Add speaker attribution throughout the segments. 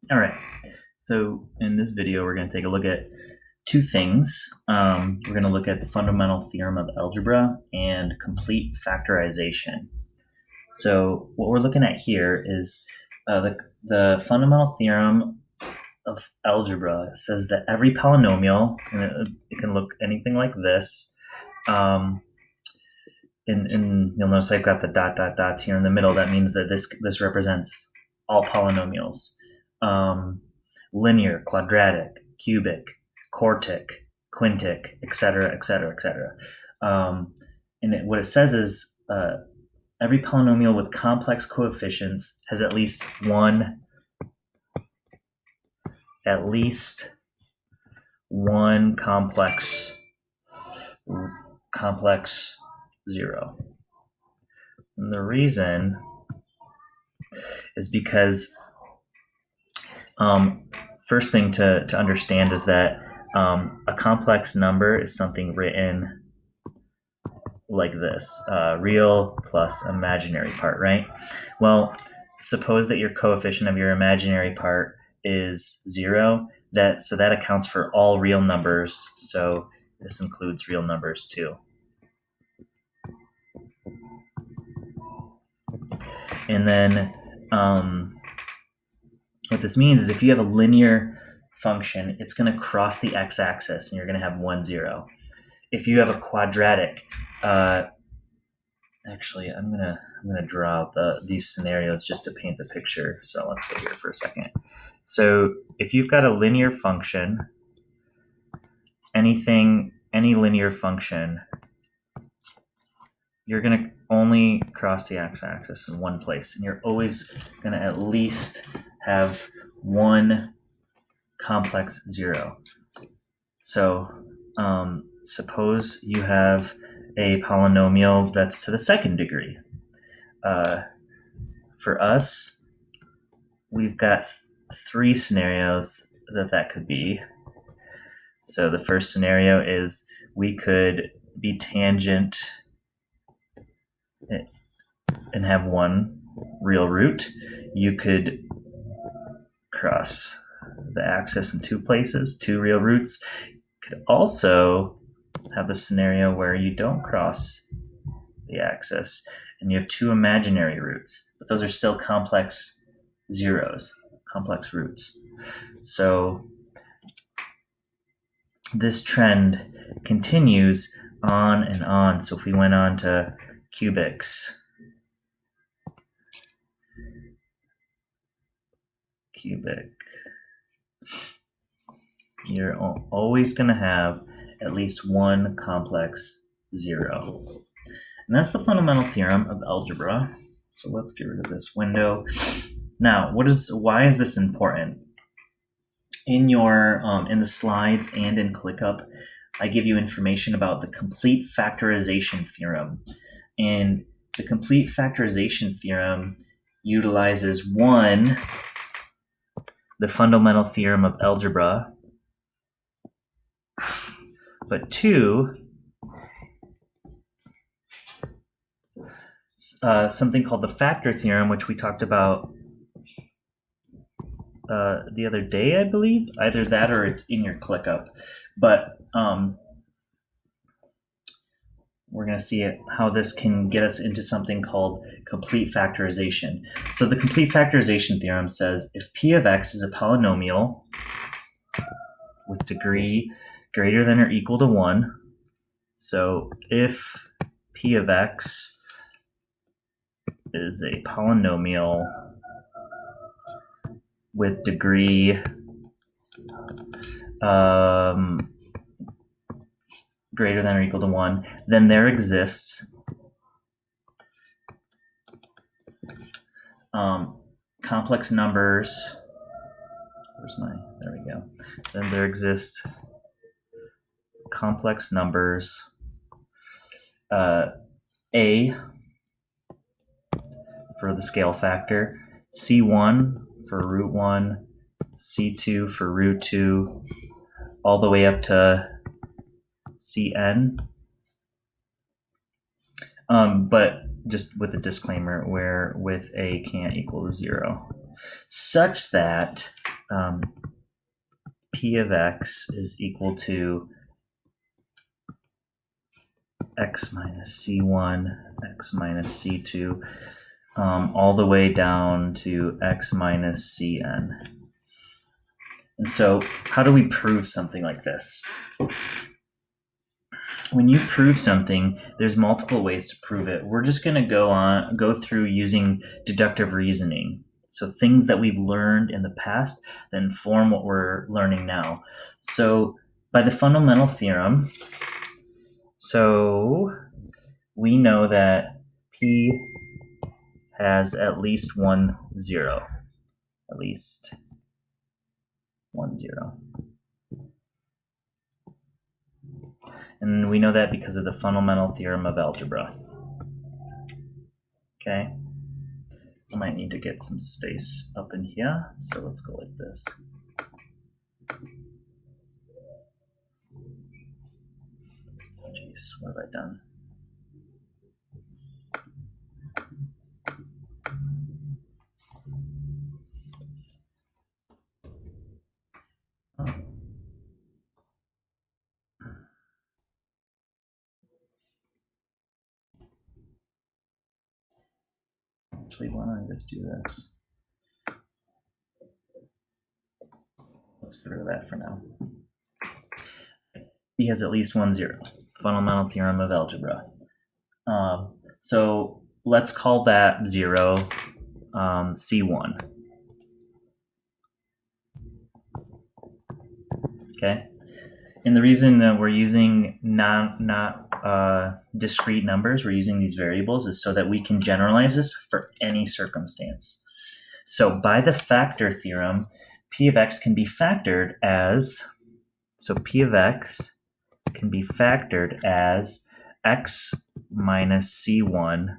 Speaker 1: All right, so in this video, we're going to take a look at two things. We're going to look at the Fundamental Theorem of Algebra and Complete Factorization. So what we're looking at here is the Fundamental Theorem of Algebra says that every polynomial, and it can look anything like this, and you'll notice I've got the dots here in the middle. That means that this represents all polynomials. Linear, quadratic, cubic, quartic, quintic, etc., etc., etc. What it says is every polynomial with complex coefficients has at least one complex zero. And the reason is because first thing to understand is that a complex number is something written like this, real plus imaginary part, right? Well, suppose that your coefficient of your imaginary part is 0. So that accounts for all real numbers. So this includes real numbers too. And then what this means is if you have a linear function, it's going to cross the x-axis and you're going to have 1, 0. If you have a quadratic, actually, I'm gonna draw out these scenarios just to paint the picture. So let's go here for a second. So if you've got a linear function, any linear function, you're gonna only cross the x-axis in one place, and you're always gonna at least have one complex 0. So suppose you have a polynomial that's to the second degree. For us, we've got 3 scenarios that could be. So the first scenario is we could be tangent and have one real root. You could cross the axis in 2 places, 2 real roots. You could also have the scenario where you don't cross the axis and you have 2 imaginary roots, but those are still complex zeros, complex roots. So this trend continues on and on. So if we went on to cubic, you're always going to have at least one complex 0. And that's the fundamental theorem of algebra. So let's get rid of this window. Now, why is this important? In the slides and in ClickUp, I give you information about the complete factorization theorem. And the complete factorization theorem utilizes 1, the fundamental theorem of algebra, but 2, something called the factor theorem, which we talked about the other day, I believe. Either that or it's in your ClickUp. But we're going to see how this can get us into something called complete factorization. So the complete factorization theorem says if p of x is a polynomial with degree greater than or equal to 1, so if p of x is a polynomial with degree greater than or equal to 1, then there exists complex numbers. There we go. Then there exist complex numbers A for the scale factor, C1 for root 1, C2 for root 2, all the way up to Cn. But just with a disclaimer where with A can't equal to 0, such that P of x is equal to x minus c1, x minus c2, all the way down to x minus cn. And so how do we prove something like this? When you prove something, there's multiple ways to prove it. We're just going to go through using deductive reasoning. So things that we've learned in the past that inform what we're learning now. So by the fundamental theorem, so we know that P has at least one zero. At least one zero. And we know that because of the Fundamental Theorem of Algebra. Okay? I might need to get some space up in here, so let's go like this. Jeez, what have I done? Oh. Actually, why don't I just do this? Let's get rid of that for now. P has at least one zero. Fundamental Theorem of Algebra. So let's call that zero C1. Okay? And the reason that we're using not discrete numbers, we're using these variables, is so that we can generalize this for any circumstance. So by the factor theorem, P of x can be factored as, so P of x can be factored as x minus C1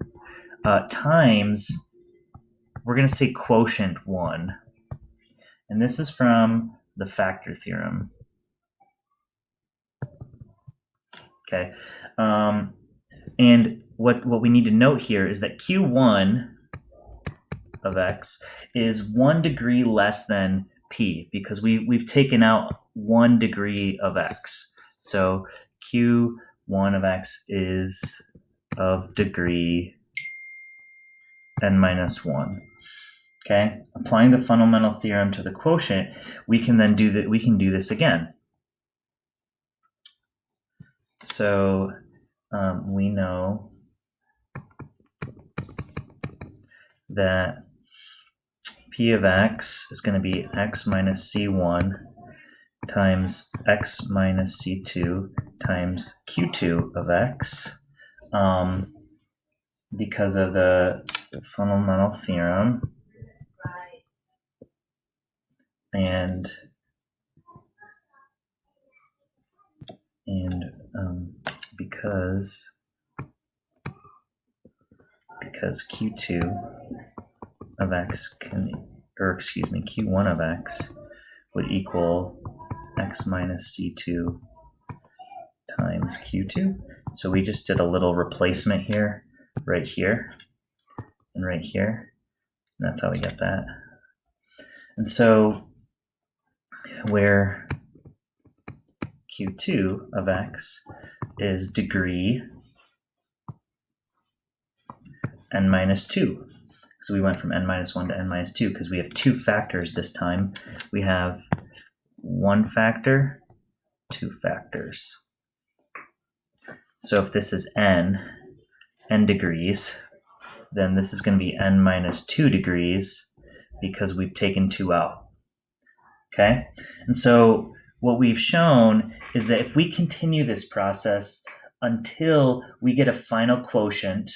Speaker 1: times, we're going to say quotient 1. And this is from the factor theorem. Okay. And what we need to note here is that Q1 of x is 1 degree less than P because we've taken out 1 degree of x. So Q1 of x is of degree n minus 1. Okay, applying the fundamental theorem to the quotient, we can then do that. We can do this again. So we know that P of x is going to be x minus c1 times x minus c2 times q2 of x because of the fundamental theorem and because q2 of x q1 of x would equal x minus c2 times q2. So we just did a little replacement here, right here, and right here. And that's how we get that. And so where q2 of x is degree n minus 2. So we went from n minus 1 to n minus 2 because we have two factors this time. We have one factor, two factors. So if this is n degrees, then this is going to be n minus 2 degrees because we've taken 2 out. Okay? And so what we've shown is that if we continue this process until we get a final quotient,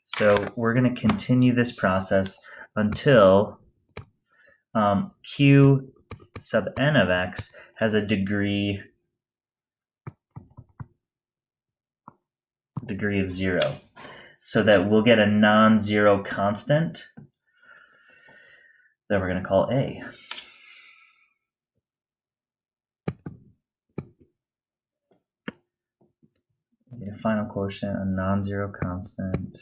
Speaker 1: so we're going to continue this process until q sub n of x has a degree of 0, so that we'll get a non-zero constant that we're going to call a. Get a final quotient, a non-zero constant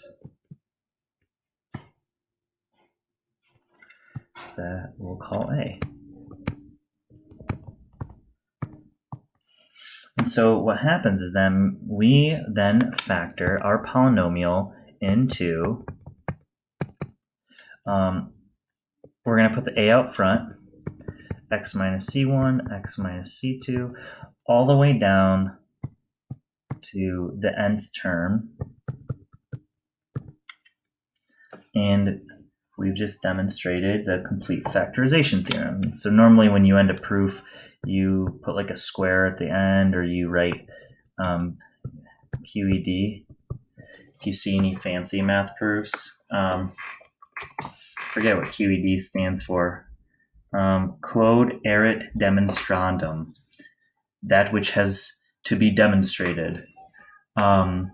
Speaker 1: that we'll call a. And so what happens is then we then factor our polynomial into, we're going to put the a out front, x minus c1, x minus c2, all the way down to the nth term. And we've just demonstrated the complete factorization theorem. So normally when you end a proof, you put like a square at the end, or you write QED. If you see any fancy math proofs, forget what QED stands for. Quod erit demonstrandum, that which has to be demonstrated. So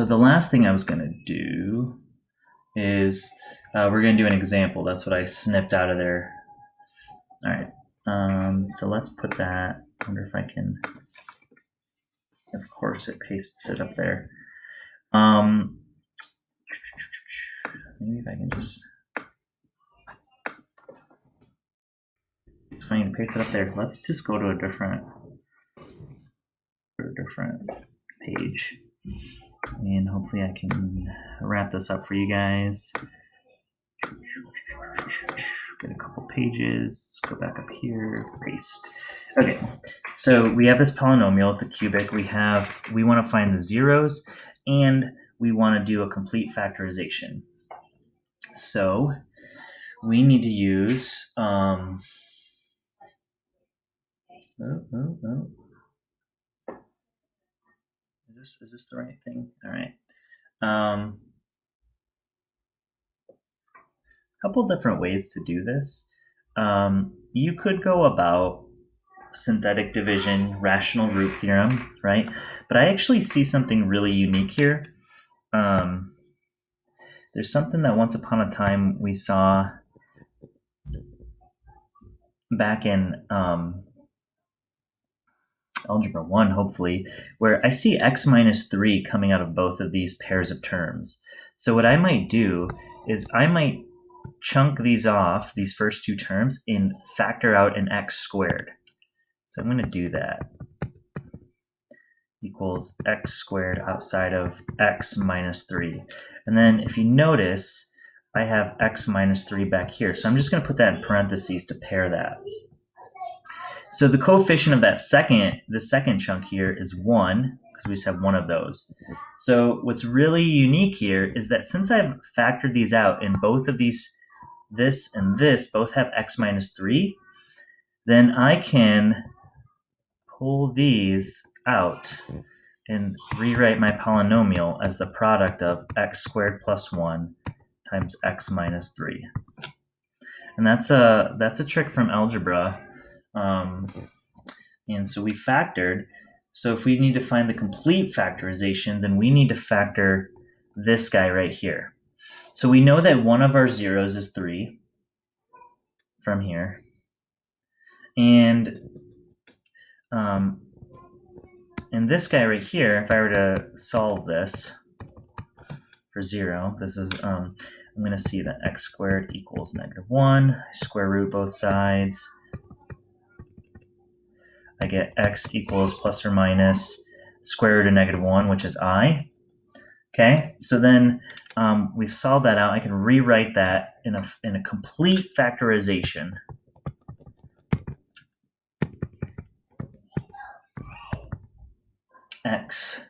Speaker 1: the last thing I was going to do is we're going to do an example. That's what I snipped out of there. All right. So let's put that. I wonder if I can. Of course, it pastes it up there. Maybe if I can just. So I can paste it up there. Let's just go to a different page, and hopefully I can wrap this up for you guys. Get a couple pages, go back up here, paste. Okay, so we have this polynomial, the cubic. We want to find the zeros, and we want to do a complete factorization. So we need to use Is this the right thing? All right. Couple different ways to do this. You could go about synthetic division, rational root theorem, right? But I actually see something really unique here. There's something that once upon a time we saw back in Algebra 1, hopefully, where I see x minus 3 coming out of both of these pairs of terms. So what I might do is I might chunk these off, these first two terms, and factor out an x squared. So I'm going to do that. Equals x squared outside of x minus 3. And then if you notice, I have x minus 3 back here. So I'm just going to put that in parentheses to pair that. So the coefficient of the second chunk here is 1, because we just have one of those. So what's really unique here is that since I've factored these out, and both of these, this and this, both have x minus 3, then I can pull these out and rewrite my polynomial as the product of x squared plus 1 times x minus 3. And that's a trick from algebra. And so we factored. So if we need to find the complete factorization, then we need to factor this guy right here. So we know that one of our zeros is 3 from here. And this guy right here, if I were to solve this for 0, this is, I'm going to see that x squared equals -1. I square root both sides. I get x equals plus or minus square root of -1, which is I. Okay, so then we solve that out. I can rewrite that in a complete factorization. X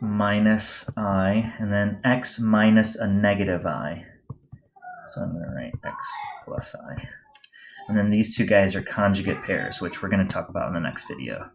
Speaker 1: minus I, and then x minus a -I. So I'm going to write x plus I. And then these two guys are conjugate pairs, which we're going to talk about in the next video.